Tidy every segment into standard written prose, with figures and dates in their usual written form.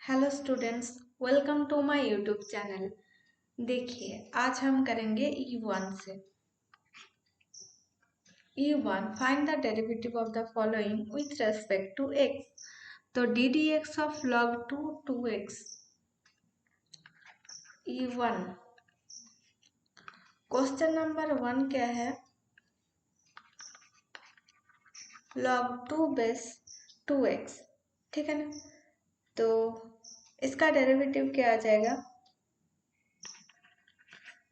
Hello students, welcome to my YouTube channel. देखिए, आज हम करेंगे E1 से। E1 find the derivative of the following with respect to x। तो d D x of log 2 2x। E1 question number 1 क्या है? log 2 base 2x, ठीक है ना। तो इसका डेरिवेटिव क्या आ जाएगा?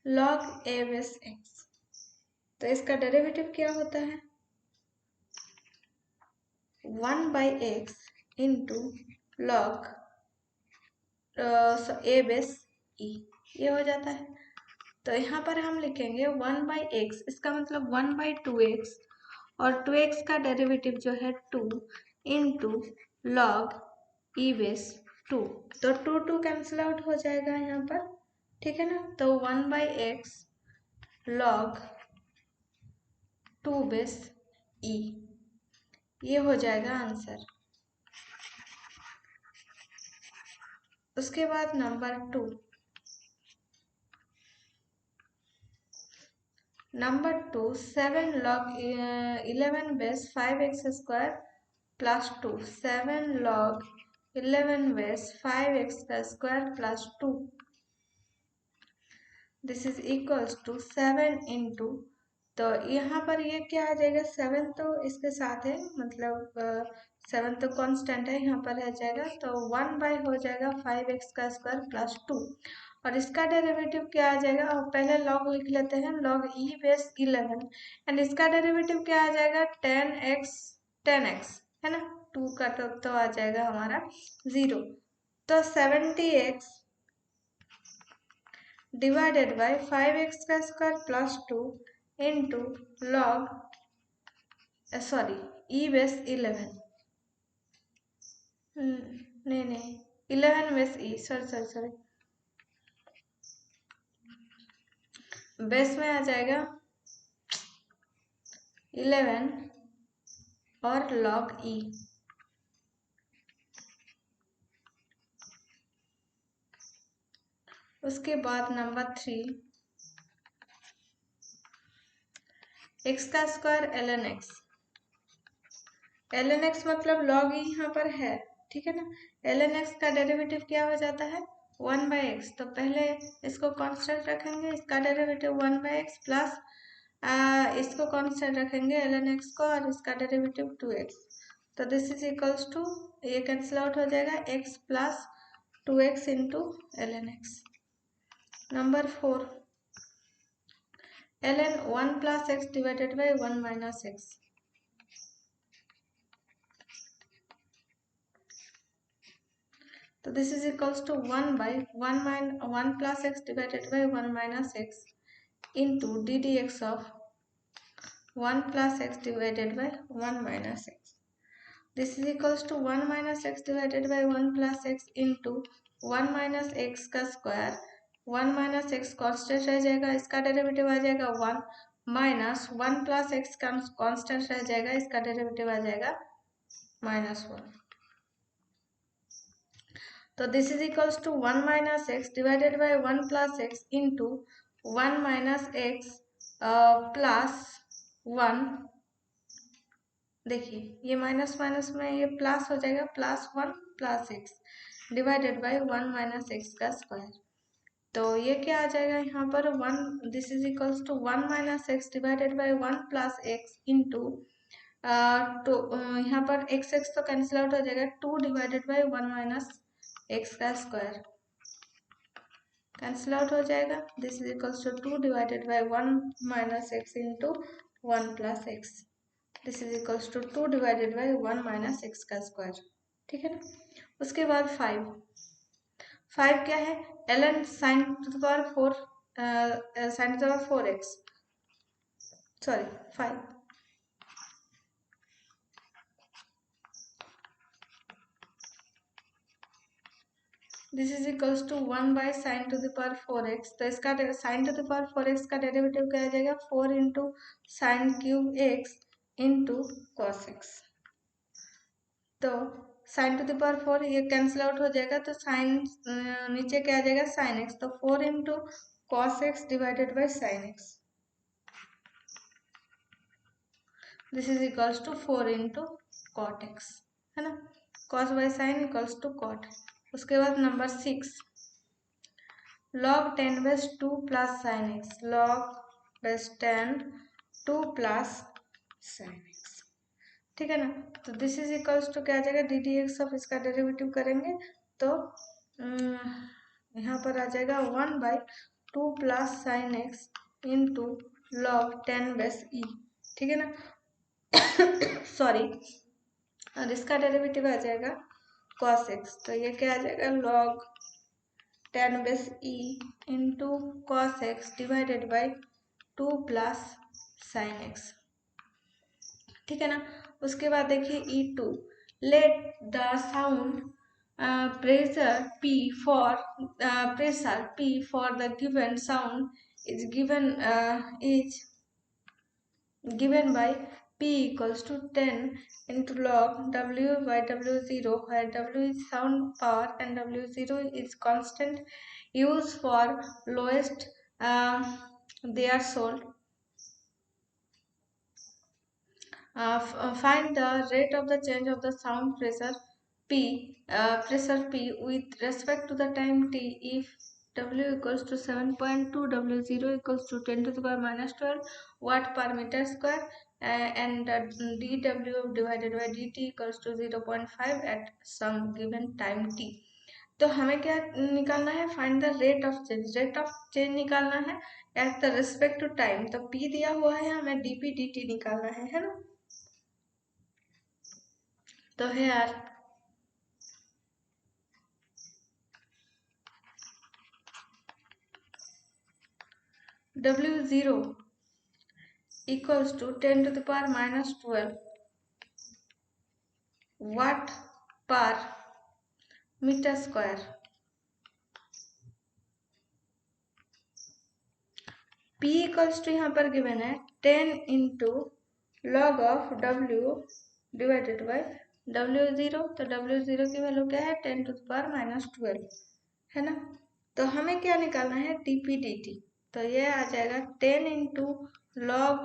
log a base x। तो इसका डेरिवेटिव क्या होता है? 1/x इंटू लॉग ए बेस ई, ये हो जाता है। तो यहाँ पर हम लिखेंगे 1/x, इसका मतलब 1/2x, और 2x का डेरिवेटिव जो है 2 इंटू लॉग ई बेस 2। तो 2 कैंसिल आउट हो जाएगा यहाँ पर, ठीक है ना। तो 1/x लॉग 2 बेस ई, ये हो जाएगा आंसर। उसके बाद number 2, number 2 7 log 11 base 5x square plus 2, 7 log 11 base 5x का square plus 2, this is equals to 7 into, तो यहाँ पर ये क्या आ जाएगा? 7 तो इसके साथ है, मतलब 7 तो कांस्टेंट है, यहाँ पर रह जाएगा। तो 1 बाय हो जाएगा 5x का स्क्वायर प्लस 2, और इसका डेरिवेटिव क्या आ जाएगा? और पहले लॉग लिख लेते हैं, लॉग ई बेस 11, एंड इसका डेरिवेटिव क्या आ जाएगा? 10x है ना। 2 का तो आ जाएगा हमारा 0। तो 70x डिवाइडेड बाय 5x का square plus 2 into log sorry ई बेस 11, नहीं 11 बेस ई, सॉरी बेस में आ जाएगा 11 और लॉग ई। उसके बाद नंबर 3, x का square ln x। ln x मतलब log e यहाँ पर है, ठीक है ना। ln x का डेरिवेटिव क्या हो जाता है? 1/x। तो पहले इसको कांस्टेंट रखेंगे, इसका डेरिवेटिव 1/x प्लस इसको कांस्टेंट रखेंगे ln x को, और इसका डेरिवेटिव 2x। तो दिस इज इक्वल्स टू, ये कैंसिल आउट हो जाएगा, x plus 2x into ln x। Number 4, ln 1 plus x divided by 1 minus x। तो this is equals to 1 plus x divided by 1 minus x into d D x of 1 plus x divided by 1 minus x। This is equals to 1 minus x divided by 1 plus x into 1 minus x का square. 1 minus x constant रह जाएगा, इसका derivative आ जाएगा 1 minus 1 plus x का constant रह जाएगा, इसका डेरिवेटिव आ जाएगा -1। तो this is equals to 1 minus x divided by 1 plus x into 1 minus x plus 1। देखिए, ये माइनस माइनस में ये प्लस हो जाएगा, plus 1 plus x divided by 1 minus x का स्क्वायर। तो ये क्या आ जाएगा यहाँ पर? 1, this is equals to 1 minus x divided by 1 plus x into, तो यहाँ पर एक्स तो कैंसिल आउट हो जाएगा, 2 डिवाइडेड बाई 1 माइनस एक्स का स्क्वायर कैंसिल आउट हो जाएगा। This is equals to 2 divided by 1 minus x into 1 plus x. This is equals to 2 divided by 1 minus x का स्क्वायर, ठीक है ना। उसके बाद 5 क्या है? ln sin to the power 4, sin to the power 4x, sorry 5। This is equals to 1 by sine to the power 4x। तो इसका sign to the power 4x का डेरिवेटिव क्या आ जाएगा? 4 into sine cube x into cos x। तो sign to the power 4 ये cancel out हो जाएगा, तो साइन नीचे क्या आ जाएगा साइन एक्स, तो 4 into cos x divided by sine x, this is equals to 4 into cot x, है ना, cos by sine equals to cot. उसके बाद number 6 log 10 base 2 plus sine x, log base 10 2 plus sine x, ठीक है ना। तो this is equals to क्या आ जाएगा डी डी एक्स ऑफ, इसका डेरिवेटिव करेंगे तो यहाँ पर आ जाएगा 1 by 2 plus sine X into log 10 base E, ठीक है ना सॉरी, और इसका डेरिवेटिव आ जाएगा cos x, तो ये क्या आ जाएगा log 10 base E into cos x divided by 2 plus sine x, ठीक है ना। उसके बाद देखिए E2 let the sound pressure P for pressure P for the given sound is given by P equals to 10 into log W by W0, where W is sound power and W0 is constant used for lowest their sold. Find the rate of the change of the sound pressure P with respect to the time t if W equals to 7.2, W0 equals to 10 to the power minus 12 watt per meter square, and dW divided by dt equals to 0.5 at some given time t। तो हमें क्या निकालना है, find the rate of change, rate of change निकालना है at the respect to time, तो P दिया हुआ है, हमें dP dt निकालना है ना। तो here W0 equals to 10 to the power minus 12 watt per meter square, P equals to यहाँ पर गिवन है 10 into log of W divided by W0, तो W0 की वैल्यू क्या है 10 to the power minus 12, है ना। तो हमें क्या निकालना है dP dt, तो ये आ जाएगा 10 into log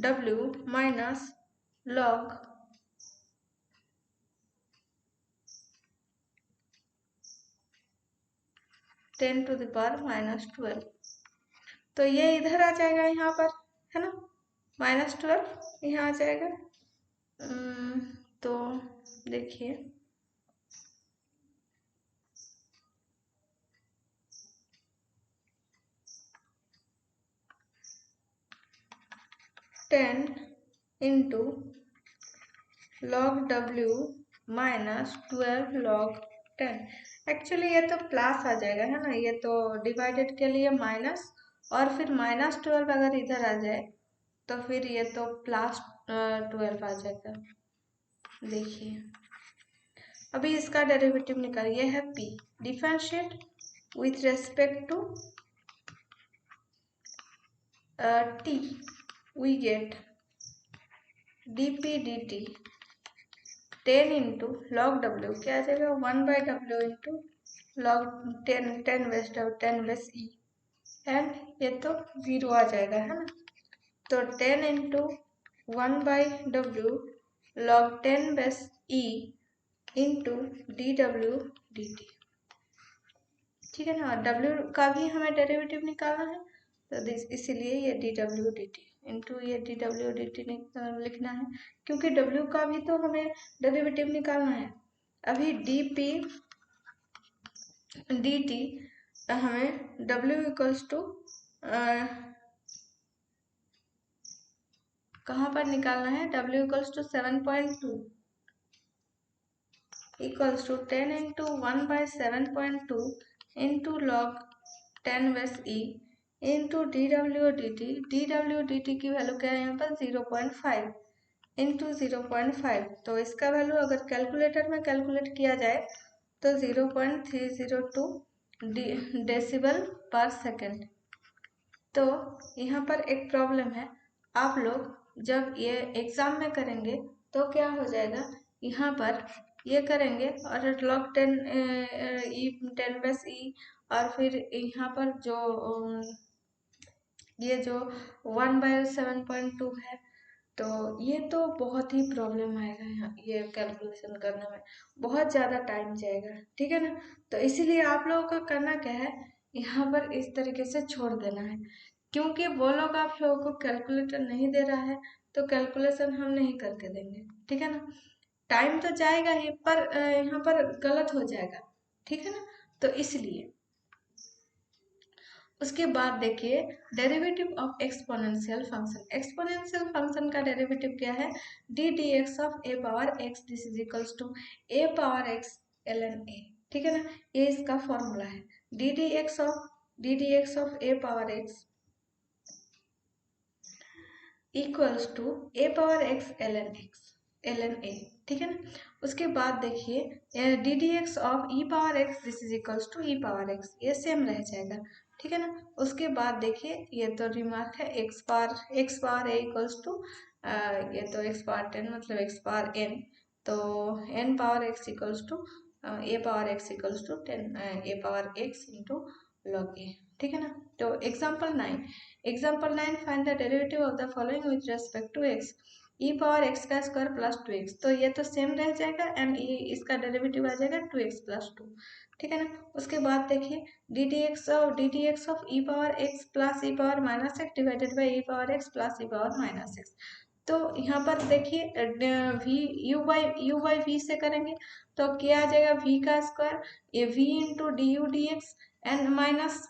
W minus log 10 to the power minus 12, तो ये इधर आ जाएगा यहाँ पर, है ना, minus 12 यहाँ आ जाएगा। तो देखिए ten into log W minus 12 log 10, actually ये तो प्लस आ जाएगा, है ना, ये तो डिवाइडेड के लिए माइनस, और फिर माइनस 12 अगर इधर आ जाए तो फिर ये तो प्लस 12 आ जाएगा। देखिए अभी इसका डेरिवेटिव निकालिए, है P differentiate with respect to T, we get dP dt 10 into log W क्या आ जाएगा 1 by W into log 10 base 10 base E, and ये तो 0 आ जाएगा, है ना। तो 10 into 1 by W log 10 base E into dW dt, ठीक है ना। W का भी हमें डेरिवेटिव निकालना है, तो इसीलिए ये dW dt इंटू ये dW dt लिखना है, क्योंकि W का भी तो हमें डेरिवेटिव निकालना है। अभी dP dt हमें W इक्वल्स टू कहाँ पर निकालना है, W equals to 7.2 equals to 10 into 1 by 7.2 into log 10 base E into dW dt की वैल्यू क्या है यहाँ पर 0.5 इंटू 0.5, तो इसका वैल्यू अगर कैलकुलेटर में कैलकुलेट किया जाए तो 0.302 डेसिबल पर सेकेंड। तो यहाँ पर एक प्रॉब्लम है, आप लोग जब ये एग्जाम में करेंगे तो क्या हो जाएगा, यहाँ पर ये करेंगे और log 10 ई 10/e, और फिर यहाँ पर जो ये जो 1/7.2 है, तो ये तो बहुत ही प्रॉब्लम आएगा यहाँ, ये कैलकुलेशन करने में बहुत ज़्यादा टाइम जाएगा, ठीक है ना। तो इसीलिए आप लोगों का करना क्या है, यहाँ पर इस तरीके से छोड़ देना है, क्योंकि वो लोग आप लोगों को कैलकुलेटर नहीं दे रहा है, तो कैलकुलेशन हम नहीं करके देंगे, ठीक है ना। टाइम तो जाएगा ही, पर यहाँ पर गलत हो जाएगा, ठीक है ना। तो इसलिए उसके बाद देखिए derivative of exponential function. Exponential function का डेरिवेटिव क्या है, d D x of a power x, this is equals to A power x ln a, ठीक है ना। ये इसका फॉर्मूला है, d D x of a power x equals to A power x ln a, ठीक है ना। उसके बाद देखिए d D x of e power x, this is equals to e power x, ये सेम रह जाएगा, ठीक है ना। उसके बाद देखिए ये तो रिमार्क है, x power a equals to, ये तो एक्स पावर 10 मतलब एक्स पावर n, तो n power x equals to A power x equals to 10 a power x into log a, ठीक है ना। तो example 9 find the derivative of the following with respect to x, e power x का square plus 2x, तो ये तो same रह जाएगा एंड इसका डेरिवेटिव आ जाएगा 2x प्लस 2, ठीक है ना। उसके बाद देखिए d D x of e power x plus E power minus x divided by E power x plus E power minus x. तो यहाँ पर देखिए वी यू बाई वी से करेंगे तो क्या आ जाएगा, v का स्क्वायर, ये v into d u d x and minus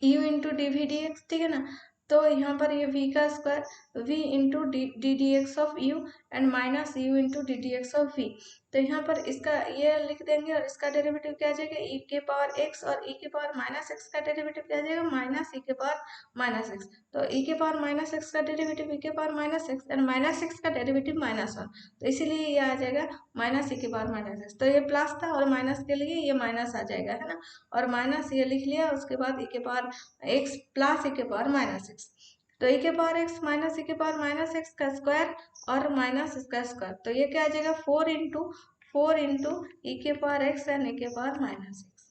u into d v d x, ठीक है ना। तो यहाँ पर ये v का square v into d D x of u and minus u into d D x of v, तो यहाँ पर इसका ये लिख देंगे और इसका डेरिवेटिव क्या आ जाएगा, e के पावर x, और e के पावर माइनस x का डेरिवेटिव क्या आ जाएगा, माइनस e के पावर माइनस x, तो e के पावर माइनस x का डेरिवेटिव e के power minus x and minus x का डेरिवेटिव -1, तो इसीलिए ये आ जाएगा माइनस e के पावर माइनस x, तो ये प्लस था और माइनस के लिए ये माइनस आ जाएगा, है ना। और माइनस ये लिख लिया, उसके बाद e के पावर x प्लस e के पावर माइनस x, तो e के पावर x माइनस e के पावर माइनस x का स्क्वायर और माइनस इसका स्क्वायर, तो ये क्या आ जाएगा 4 इंटू e के पावर x एंड e के पावर माइनस x,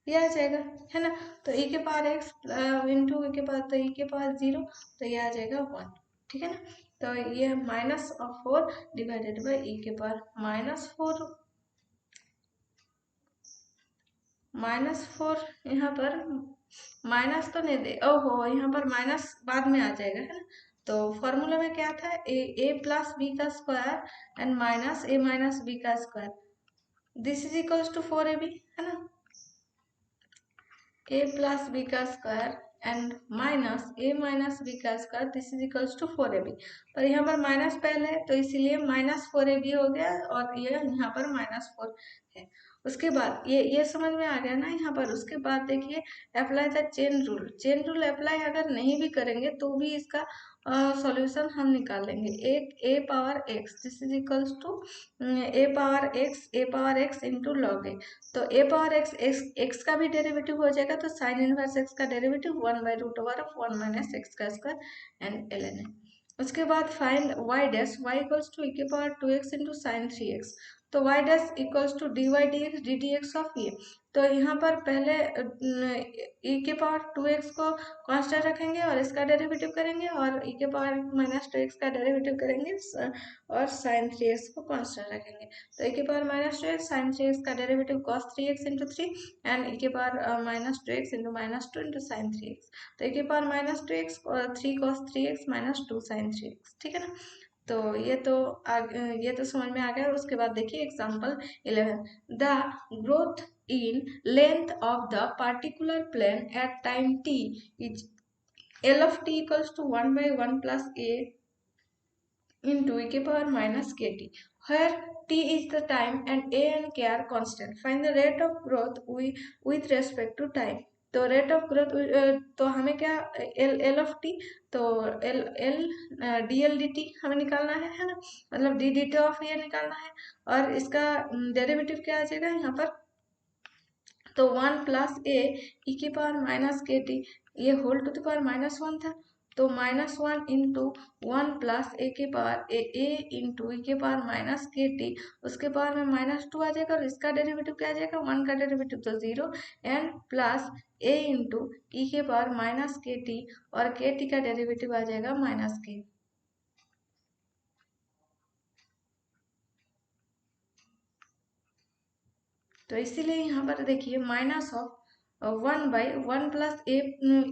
ये आ जाएगा, है ना। तो e के पावर x इंटू e के पावर, तो e के पावर 0, तो ये आ जाएगा 1, ठीक है ना। तो ये -4 डिवाइडेड बाई e के पावर -4 यहाँ पर माइनस तो नहीं दे, ओहो यहाँ पर माइनस बाद में आ जाएगा, है ना। तो फॉर्मूला में क्या था, ए प्लस बी का square and minus A minus B का square, this is equals to 4ab, है ना। ए प्लस बी का square and minus A minus B का square, this is equals to 4ab, पर यहाँ पर माइनस पहले है तो इसीलिए -4ab हो गया और ये यहाँ पर -4 है। उसके बाद ये समझ में आ गया ना यहाँ पर। उसके बाद देखिए apply the chain rule apply अगर नहीं भी करेंगे तो भी इसका सॉल्यूशन हम निकाल लेंगे। A power x, this is equals to A power X into log A, तो ए पावर एक्स का भी डेरिवेटिव हो जाएगा, तो साइन इनवर्स एक्स का डेरिवेटिव 1/√1 माइनस एक्स का स्क्वायर एंड ln ए। उसके बाद find y dash, y equals to e के power 2x into sine 3x, तो y dash equals to d y d x d D x of ये, तो यहाँ पर पहले e के पावर 2x को कांस्टेंट रखेंगे और इसका डेरिवेटिव करेंगे, और e के पावर -2x का डेरिवेटिव करेंगे और साइन 3x को कांस्टेंट रखेंगे, तो e के पावर -2x साइन 3x का derivative cos 3x into 3 and e के power -2x into -2 into sine 3x, तो e के power -2x 3 cos 3x -2 sign 3x, ठीक है ना। तो ये तो समझ में आ गया। उसके बाद देखिए example 11, the growth in length of the particular plane at time t is L of t equals to 1/1 plus a into e के power minus kt, where t is the time and a and k are constant. Find the rate of growth with respect to time. तो rate of growth, तो हमें क्या L of T, तो L D L D T हमें निकालना है ना, मतलब डी डी टी ऑफ ये निकालना है, और इसका डेरिवेटिव क्या आ जाएगा यहाँ पर, तो 1 प्लस ए ई के पावर माइनस के टी, ये होल टू द पावर -1 था, तो -1 इंटू 1 प्लस ए के पावर ए इंटू ई के पावर माइनस के टी, उसके पावर में -2 आ जाएगा, और इसका डेरिवेटिव क्या आ जाएगा, 1 का डेरिवेटिव तो 0, and plus A into E के पावर माइनस के टी, और के टी का डेरिवेटिव आ जाएगा माइनस के। तो इसीलिए यहाँ पर देखिए माइनस ऑफ 1/1 प्लस ए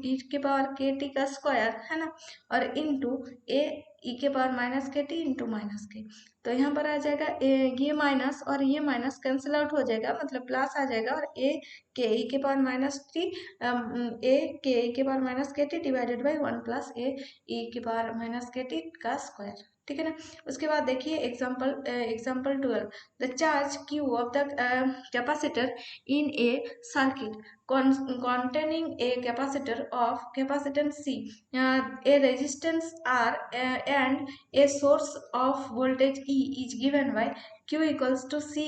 ई के पावर के टी का स्क्वायर है ना, और इंटू ए ई के पावर माइनस के टी इंटू माइनस के। तो यहाँ पर आ जाएगा ये माइनस और ये माइनस कैंसिल आउट हो जाएगा, मतलब प्लस आ जाएगा, और ए के ई के पावर माइनस टी ए के ई के पावर माइनस के टी डिवाइडेड बाई 1 प्लस ए ई के पावर माइनस के टी का स्क्वायर, ठीक है ना। उसके बाद देखिए example 12, the charge q of the capacitor in a circuit containing a capacitor of capacitance C, a resistance R, and a source of voltage E is given by q equals to Ce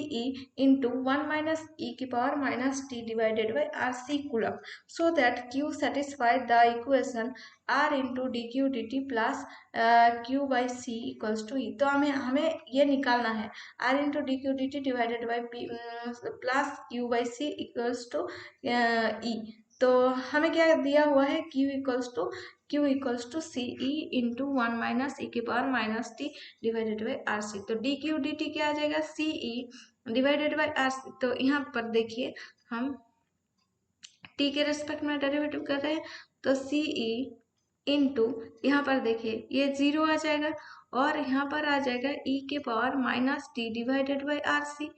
into 1 minus e की power minus t divided by RC coulomb, so that q satisfy the equation R into dq dt plus q by c equals to e। तो हमें ये निकालना है R into D Q D T divided by P plus Q by C equals to E. तो हमें क्या दिया हुआ है, Q equals to C E into 1 minus E के power minus T divided by R C. तो D Q D T क्या आ जाएगा, C E divided by R C. तो यहाँ पर देखिए हम टी के रेस्पेक्ट में डेरिवेटिव कर रहे हैं, तो सी ई इंटू यहाँ पर देखिए ये 0 आ जाएगा, और यहाँ पर आ जाएगा e के power minus T divided by R C.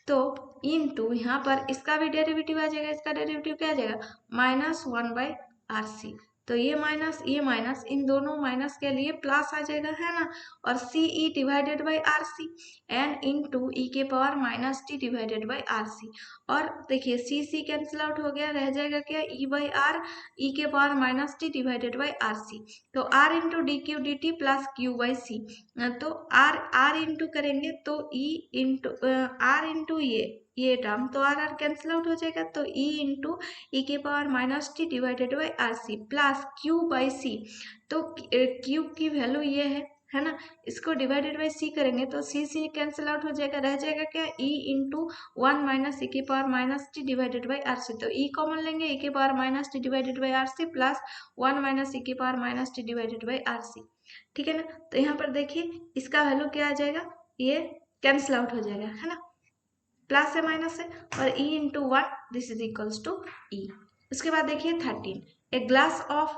तो इंटू यहाँ पर इसका भी डेरिवेटिव आ जाएगा, इसका डेरिवेटिव क्या आ जाएगा, -1/RC। तो ये माइनस इन दोनों माइनस के लिए प्लस आ जाएगा, है ना, और C E divided by R C and into E के power minus T divided by R C. और देखिए सी कैंसिल आउट हो गया, रह जाएगा क्या, ई बाई आर, ई के power minus T divided by R C. तो R into D Q D T plus Q by C. तो आर इंटू करेंगे तो ई इंटू आर इंटू ये टर्म, तो आर कैंसिल आउट हो जाएगा, तो ई इंटू ई के power minus T divided by R C plus Q by C. तो क्यू की वैल्यू ये है ना, इसको डिवाइडेड बाई सी करेंगे तो सी कैंसिल आउट हो जाएगा, रह जाएगा क्या, ई इंटू 1 माइनस ई के power minus T divided by R C. तो ई कॉमन लेंगे, ई के power minus T divided by R C plus 1 minus E के power minus T divided by R C, ठीक है ना। तो यहाँ पर देखिए इसका वैल्यू क्या आ जाएगा, ये कैंसिल आउट हो जाएगा, है ना, प्लस है माइनस है, और e into 1 this is equals to e। उसके बाद देखिए 13, a glass of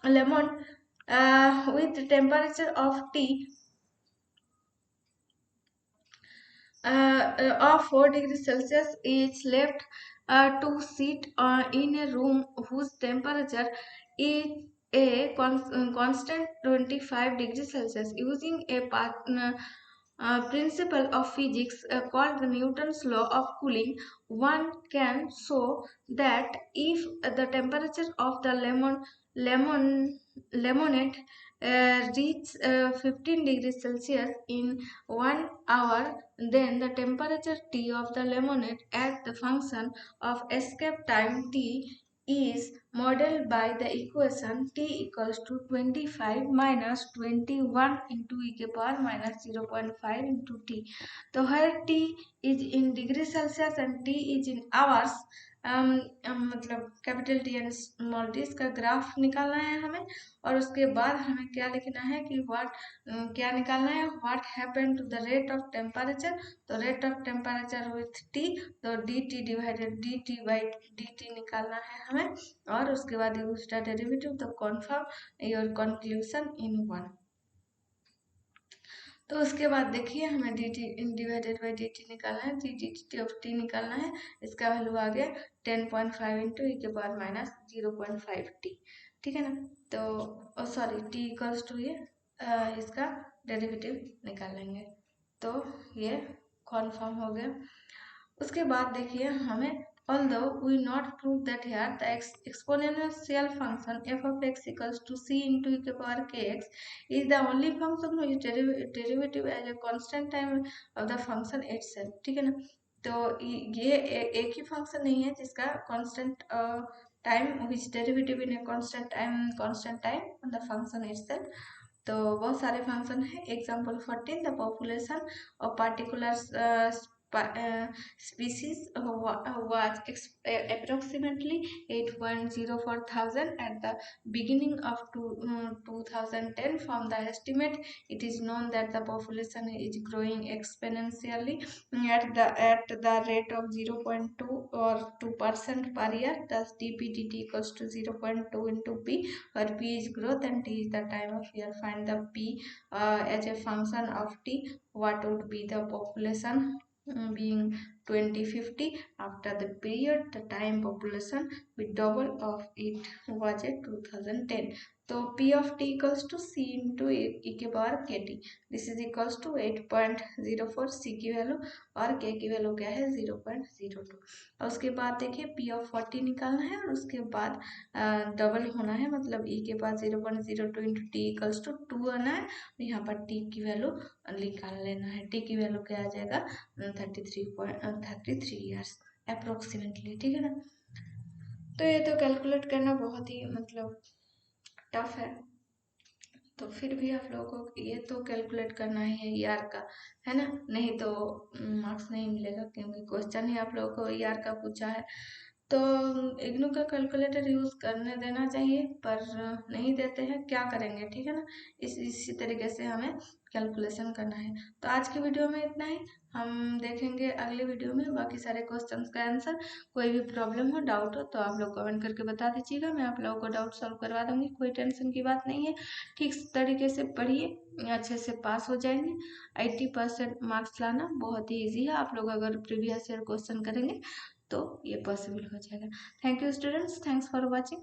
lemon with temperature of t of 4 degrees Celsius is left to sit in a room whose temperature is a constant 25 degrees Celsius. Using a principle of physics called the Newton's law of cooling, one can show that if the temperature of the lemonade reach 15 degrees Celsius in 1 hour, then the temperature T of the lemonade as the function of escape time T is modeled by the equation T equals to 25 minus 21 into e के power minus 0.5 into T। तो हर T is in degree Celsius and T is in hours, मतलब capital T and small T, इसका graph निकालना है हमें, और उसके बाद हमें क्या लिखना है कि क्या निकालना है, what happen to the rate of temperature. तो rate of temperature with T, तो D T divided D T by D T निकालना है हमें, और उसके बाद use the derivative to confirm your conclusion in 1। तो उसके बाद देखिए हमें D T divided by D T निकालना है, डी टी ऑफ टी निकालना है, इसका वैल्यू आ गया 10.5 इंटू ई के पावर माइनस 0.5 टी, ठीक है ना। तो सॉरी टी इक्वल्स टू ये इसका डेरिवेटिव निकाल लेंगे, तो ये कन्फर्म हो गया। उसके बाद देखिए हमें although we not prove that here the exponential function f of x equals to c into e to power kx is the only function whose derivative as a constant time of the function itself, ठीक है ना। तो ये एक ही function नहीं है जिसका constant time which derivative in a constant time on the function itself. तो बहुत सारे फंक्शन है. Example 14, the population of particular species was approximately 8.04 thousand at the beginning of 2010. From the estimate, it is known that the population is growing exponentially at the rate of 0.2 or 2% per year. Thus, dPdt equals to 0.2 into p, where p is growth and t is the time of year. Find the p as a function of t. What would be the population being 2050? After the period, the time population with double of it was at 2010. तो p of t equals to c into e के power kt. This is equals to 8.04. c की value और k की value क्या है 0.02. और उसके बाद देखिए p of 40 निकालना है और उसके बाद डबल होना है, मतलब e के पास 0.02 इंटू टी इक्वल्स टू 2 आना है. यहाँ पर t की वैल्यू निकाल लेना है. t की वैल्यू क्या आ जाएगा 33 ईयर्स अप्रोक्सीमेटली. ठीक है ना. तो ये तो कैलकुलेट करना बहुत ही मतलब टफ है, तो फिर भी आप लोगों को ये तो कैलकुलेट करना ही है ईआर का, है ना. नहीं तो मार्क्स नहीं मिलेगा, क्योंकि क्वेश्चन ही आप लोगों को ईआर का पूछा है. तो इग्नू का कैलकुलेटर यूज़ करने देना चाहिए, पर नहीं देते हैं, क्या करेंगे. ठीक है ना. इसी तरीके से हमें कैलकुलेशन करना है. तो आज की वीडियो में इतना ही. हम देखेंगे अगली वीडियो में बाकी सारे क्वेश्चंस का आंसर. कोई भी प्रॉब्लम हो, डाउट हो, तो आप लोग कमेंट करके बता दीजिएगा. मैं आप लोगों को डाउट सॉल्व करवा दूंगी, कोई टेंशन की बात नहीं है. ठीक तरीके से पढ़िए, अच्छे से पास हो जाएंगे. 80% मार्क्स लाना बहुत ही ईजी है. आप लोग अगर प्रीवियस ईयर क्वेश्चन करेंगे तो ये पॉसिबल हो जाएगा. Thank you students, thanks for watching.